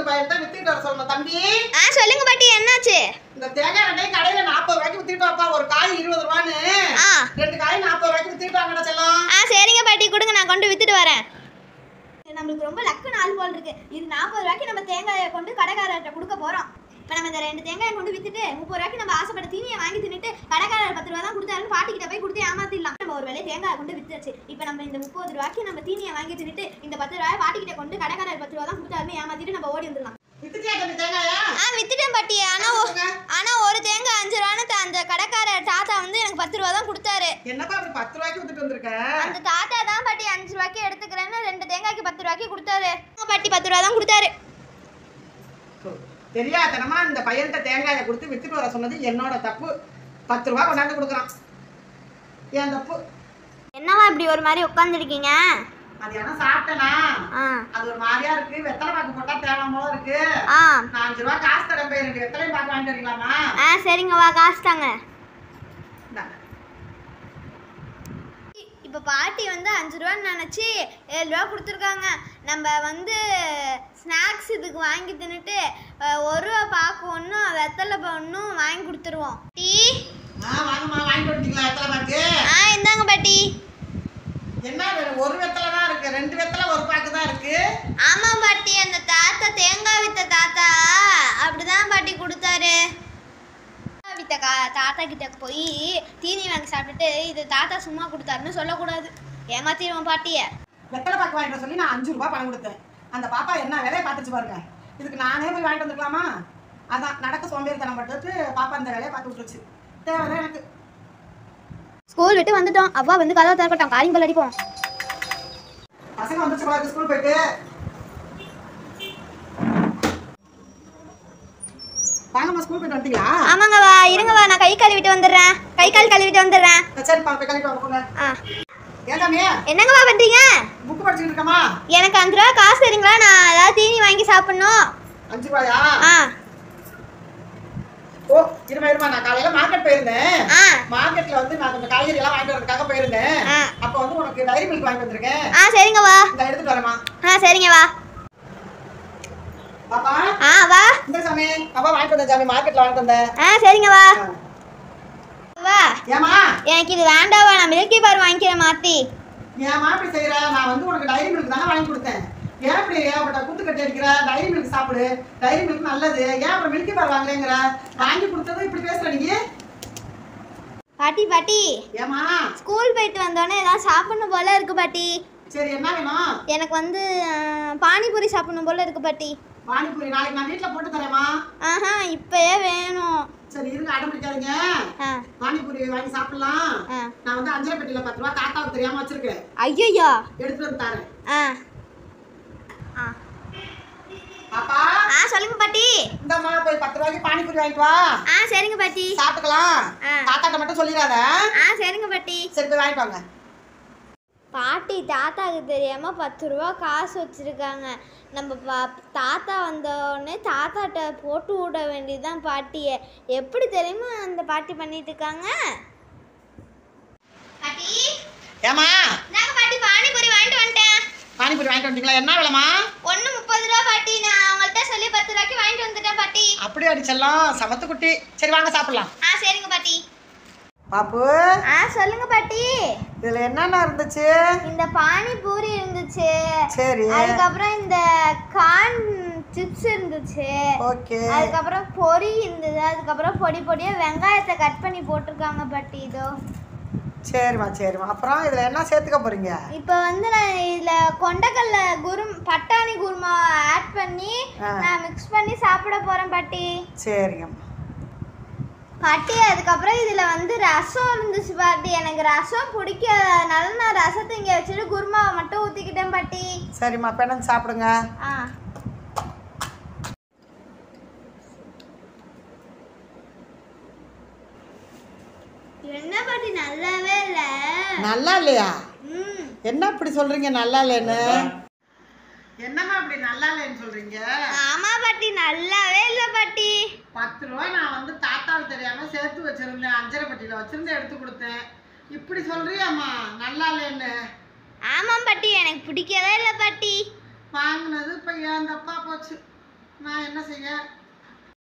பையன்ட்ட வித்துட்டு வர சொல்லணும் தம்பி. சொல்லுங்க பாட்டி, என்னாச்சு? இந்த தேங்காய் ரெண்டையும் கடையில 40 ரூபாய்க்கு வித்துட்டு வாப்பா. ஒரு காய் 20 ரூபான்னு. 2 காய் 40 ரூபாய்க்கு வித்துட்டு வாங்கடா செல்லம். சரிங்க பாட்டி, கொடுங்க, நான் கொண்டு வித்துட்டு வரேன். நம்மளுக்கு ரொம்ப லக்கு நாள் போல் இருக்கு. இது 40 ரூபாய்க்கு நம்ம தேங்காயை கொண்டு கடைக்காரர்கிட்ட கொடுக்க போறோம். இப்போ நம்ம இந்த 2 தேங்காயை கொண்டு வித்துட்டு 30 ரூபாய்க்கு நம்ம ஆசைப்பட்ட தீனியை வாங்கி தின்னுட்டு கடைக்காரர் 10 ரூபா தான் கொடுத்தாருன்னு பாட்டிக்கிட்ட போய் கொடுத்து ஏமாத்திடலாம். நம்ம ஒரு வேலை தேங்காயை கொண்டு வித்துச்சு. இப்போ நம்ம இந்த 30 ரூபாய்க்கு நம்ம தீனியை வாங்கி தின்னுட்டு இந்த 10 ரூபாய் பாட்டிக்கிட்ட கொண்டு கடைக்காரர் 10 ரூபா தான் கொடுத்தாருன்னு ஏமாத்திட்டு நம்ம ஓடி வந்துடலாம். வித்துட்டியா தம்பி தேங்காயா? வித்துட்டேன் பாட்டி. ஆனா ஒரு தேங்காய் 5 ரூபான்னு அந்த கடைக்காரர் தாத்தா வந்து எனக்கு 10 ரூபா தான் கொடுத்தாரு. என்னப்பா அப்படி 10 ரூபாய்க்கு வித்துட்டு வந்திருக்க? அந்த தாத்தா தான் பாட்டி 5 ரூபாய்க்கு எடுத்துக்கிறேன்னு 2 தேங்காய்க்கு 10 ரூபாய்க்கு கொடுத்தாரு. பாட்டி 10 ரூபா தான் கொடுத்தாரு. தெரியாதனமா இந்த பையன்கிட்ட தேங்காயை கொடுத்து வித்துட்டு வர சொன்னது என்னோட தப்பு. 10 ரூபாய் கொண்டாந்து கொடுக்குறான். ஏன் தப்பு? என்னவா இப்படி ஒரு மாதிரி உட்காந்துருக்கீங்க? மதியானம் சாப்பிட்டேனா? அது ஒரு மாதிரியா இருக்கு. வெத்தலை பாக்கு போட்டா தேவை போல இருக்கு. நான் 5 ரூபாய் காசு தரேன். போய் 2 வெத்தலை பாக்கு வாங்கிட்டு வரீங்களாமா? சரிங்க, வா, காசு தாங்க. இப்போ பாட்டி வந்து 5 ரூபான்னு நினச்சி 7 ரூபா கொடுத்துருக்காங்க. நம்ம வந்து ஸ்நாக்ஸ் இதுக்கு வாங்கி தின்னுட்டு 1 ரூபா பாக்கு ஒன்றும் வெத்தலை ஒன்றும் வாங்கி கொடுத்துருவோம். டீ வாங்கம்மா, வாங்கி கொடுத்தீங்களா வெத்தலை பாக்கு? இந்தாங்க பாட்டி. என்ன ஒரு வெத்தலை தான் இருக்கு, 2 வெத்தலை ஒரு பாக்கு தான் இருக்கு. ஆமா பாட்டி, அந்த தாத்தா தேங்காய் வித்த தாத்தா அப்படிதான் பாட்டி கொடுத்தாரு. வித்த தாத்தா கிட்ட போய் தீனி வாங்கி சாப்பிட்டுட்டு இது தாத்தா சும்மா கொடுத்தாருன்னு சொல்லக்கூடாது. ஏமாத்திடுவோம் பாட்டிய. வெத்தலை பாக்கு வாங்கிட்டு சொல்லி நான் 5 ரூபாய் பணம் கொடுத்தேன். அந்த பாப்பா என்ன வேலையை பார்த்துச்சு பாருங்க. இதுக்கு நானே போய் வாங்கிட்டு வந்துக்கலாமா? அதான் நடக்க சோம்பேறித்தனம் பட்டுட்டு பாப்பா இந்த வேலையை பார்த்து விட்டுருச்சு. தேவைதான் எனக்கு. ஸ்கூல் விட்டு வந்துட்டோம். அவ்வா வந்து கதவை திறக்கட்டும், காலிங் பெல் அடிப்போம். பசங்க வந்துச்சு பாரு ஸ்கூல் போயிட்டு. வாங்கம்மா, ஸ்கூல் போயிட்டு வந்துட்டீங்களா? ஆமாங்க, வா, இருங்கவா, நான் கை கழுவிட்டு வந்துடுறேன். கை கால் கழுவிட்டு வந்துடுறேன். சரிப்பா, போய் கழுவிட்டு வாங்க போங்க. என்னங்கவா பண்றீங்க? புக் படிச்சுட்டு இருக்கமா? எனக்கு 5 ரூபா காசு தரீங்களா? நான் ஏதாவது தீனி வாங்கி சாப்பிடணும். 5 ரூபாயா? ஓ, இருமா, நான் காலையில மார்க்கெட் போயிருந்தேன். மார்க்கெட்ல வந்து நான் கொஞ்சம் காய்கறி எல்லாம் வாங்கிட்டு வரதுக்காக போயிருந்தேன். அப்ப வந்து உனக்கு டைரி மில்க் வாங்கி வந்திருக்கேன். சரிங்க, வா. இந்த எடுத்துட்டு வரேம்மா. சரிங்க, வா. பாப்பா, வா. இந்த சாமி, பாப்பா வாங்கிட்டு வந்தேன் சாமி, மார்க்கெட்ல வாங்கிட்டு வந்தேன். சரிங்க, வா. வா. ஏமா? எனக்கு இது வேண்டாவா, நான் மில்கி பார் வாங்கிக்கிறேன் மாத்தி. ஏமா இப்படி செய்யற? நான் வந்து உனக்கு டைரி மில்க் தானே வாங்கி கொடுத்தேன். ஏன் இப்படி ஏகப்பட்ட குத்து கட்டி அடிக்கிற? டைரி மில்க் சாப்பிடு, டைரி மில்க் நல்லது. ஏன் அப்புறம் மில்கி பார் வாங்கலைங்கிற? வாங்கி கொடுத்ததும் இப்படி பேசுற நீ? பாட்டி ஏமா? ஸ்கூல் போயிட்டு வந்தோடனே ஏதாவது சாப்பிடணும் போல இருக்கு பாட்டி. சரி, என்ன வேணும்? எனக்கு வந்து பானிபூரி சாப்பிடணும் போல இருக்கு பாட்டி. பானிபூரி நாளைக்கு நான் வீட்டில் போட்டு தரேம்மா. இப்பயே வேணும். சரி, இருங்க, அடம் பிடிக்காதீங்க. பானிபூரி வாங்கி சாப்பிடலாம். நான் வந்து அஞ்சரை பெட்டியில 10 ரூபா தாத்தாவுக்கு தெரியாம வச்சிருக்கேன். ஐயோ, எடுத்துட்டு வந்து தரேன். பாப்பா, சொல்லுங்க பாட்டி. இந்தம்மா, போய் 10 ரூபாய்க்கு பானிபூரி வாங்கிட்டு வா. சரிங்க பாட்டி. சாப்பிட்டுக்கலாம். தாத்தாட்ட மட்டும் சொல்லிடாத. சரிங்க பாட்டி. சரி, போய் வாங்கிட்டு வாங்க. பாட்டி தாத்தாவுக்கு தெரியாம 10 ரூபா காசு வச்சிருக்காங்க. நம்ம தாத்தா வந்தோடனே தாத்தாட்ட போட்டு விட வேண்டியதுதான் பாட்டியை. எப்படி தெரியுமா அந்த பாட்டி பண்ணிட்டு இருக்காங்க? பாட்டி, ஏமா? நாங்க பாட்டி பானிபூரி வாங்கிட்டு வந்துட்டேன். பானிபூரி வாங்கிட்டு வந்தீங்களா? என்ன விலைமா? ஒண்ணு 30 ரூபா பாட்டி. நான் அவங்கள்ட்ட சொல்லி 10 ரூபாய்க்கு வாங்கிட்டு வந்துட்டேன் பாட்டி. அப்படியே அடிச்சலாம், சமத்து குட்டி. சரி, வாங்க சாப்பிடலாம். சரிங்க பாட்டி. பாப்பு, சொல்லுங்க பாட்டி. இதுல என்னென்ன இருந்துச்சு? இந்த பானிபூரி இருந்துச்சு. சரி. அதுக்கப்புறம் இந்த கார்ன் சிப்ஸ் இருந்துச்சு. ஓகே. அதுக்கப்புறம் பொரி இருந்தது. அதுக்கப்புறம் பொடி பொடியா வெங்காயத்தை கட் பண்ணி போட்டிருக்காங்க பாட்டி. இதோ. சரிம்மா. அப்புறம் இதுல என்ன சேர்த்துக்க போறீங்க? இப்போ வந்து நான் இதுல கொண்டக்கல்ல பட்டாணி குருமா ஆட் பண்ணி நான் மிக்ஸ் பண்ணி சாப்பிட போறேன் பாட்டி. சரிங்கம்மா. பாட்டி, அதுக்கப்புறம் இதுல வந்து ரசம் இருந்துச்சு பாட்டி. எனக்கு ரசம் பிடிக்காதனால நான் ரசத்தை இங்க வச்சுட்டு குருமாவை மட்டும் ஊத்திக்கிட்டேன் பாட்டி. சரிம்மா, பெண்ணு சாப்பிடுங்க. என்ன பாட்டி, நல்லாவே இல்ல. நல்லா இல்லையா? என்ன இப்படி சொல்றீங்க நல்லா இல்லைன்னு? என்னம்மா அப்படி நல்லா இல்லைன்னு சொல்றீங்க? ஆமா பாட்டி, நல்லாவே இல்ல பாட்டி. 10 ரூபாய் நான் வந்து தாத்தாவுக்கு தெரியாம சேர்த்து வச்சிருந்தேன். அஞ்சரை பெட்டியில வச்சிருந்து எடுத்து கொடுத்தேன். இப்படி சொல்றியாம்மா நல்லா இல்லைன்னு? ஆமா பாட்டி, எனக்கு பிடிக்கவே இல்ல பாட்டி. வாங்கினது இப்ப ஏன் தப்பா போச்சு. நான் என்ன செய்ய?